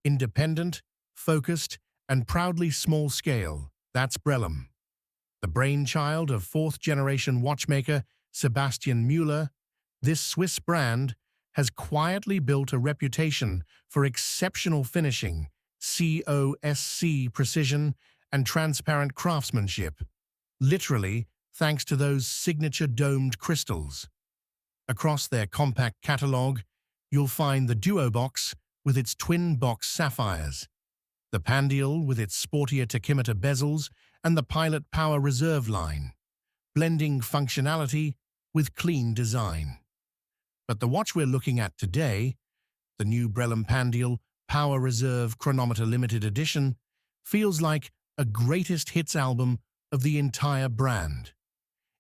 Independent, focused, and proudly small-scale, that's Brellum. The brainchild of fourth-generation watchmaker Sebastian Müller, this Swiss brand has quietly built a reputation for exceptional finishing, COSC precision, and transparent craftsmanship, literally thanks to those signature domed crystals. Across their compact catalogue, you'll find the Duo box with its twin-box sapphires, the Pandial with its sportier tachymeter bezels, and the Pilot Power Reserve line, blending functionality with clean design. But the watch we're looking at today, the new Brellum Pandial Power Reserve Chronometer Limited Edition, feels like a greatest hits album of the entire brand.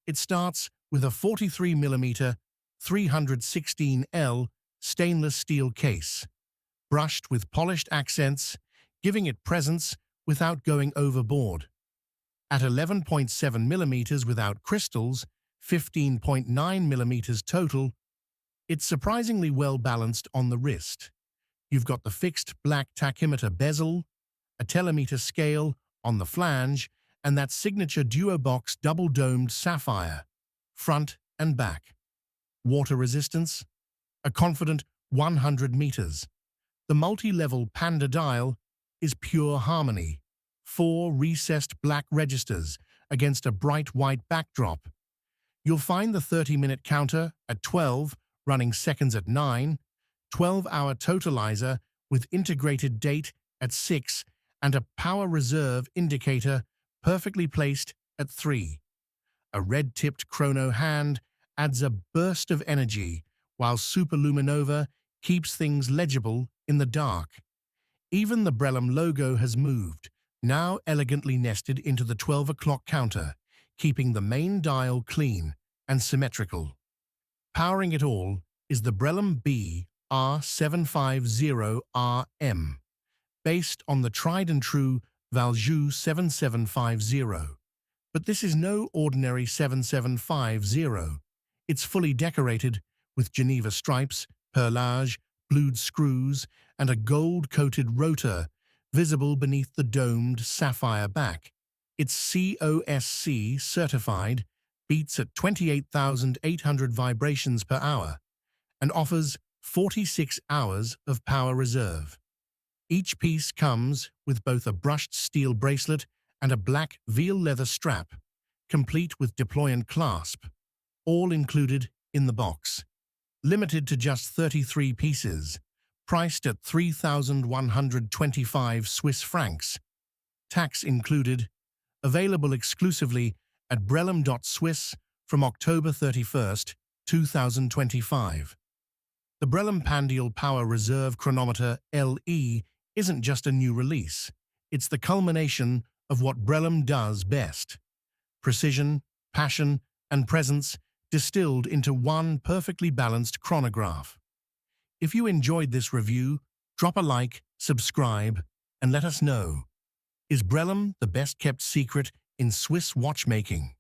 It starts with a 43mm 316L stainless steel case, brushed with polished accents, giving it presence without going overboard. At 11.7mm without crystals, 15.9mm total, it's surprisingly well balanced on the wrist. You've got the fixed black tachymeter bezel, a telemeter scale on the flange, and that signature Duo box double-domed sapphire, front and back. Water resistance, a confident 100 meters. The multi-level Panda dial is pure harmony. 4 recessed black registers against a bright white backdrop. You'll find the 30-minute counter at 12, running seconds at 9, 12-hour totalizer with integrated date at 6, and a power reserve indicator perfectly placed at 3. A red-tipped chrono hand adds a burst of energy, while Superluminova keeps things legible in the dark. Even the Brellum logo has moved, now elegantly nested into the 12 o'clock counter, keeping the main dial clean and symmetrical. Powering it all is the Brellum B R750RM, based on the tried-and-true Valjoux 7750. But this is no ordinary 7750. It's fully decorated with Geneva stripes, perlage, blued screws, and a gold-coated rotor visible beneath the domed sapphire back. It's COSC certified, beats at 28,800 vibrations per hour, and offers 46 hours of power reserve. Each piece comes with both a brushed steel bracelet and a black veal leather strap, complete with deployant clasp, all included in the box. Limited to just 33 pieces, priced at 3,125 Swiss francs. Tax included, available exclusively at brellum.swiss from October 31st, 2025. The Brellum Pandial Power Reserve Chronometer LE isn't just a new release, it's the culmination of what Brellum does best. Precision, passion, and presence distilled into one perfectly balanced chronograph. If you enjoyed this review, drop a like, subscribe, and let us know. Is Brellum the best-kept secret in Swiss watchmaking?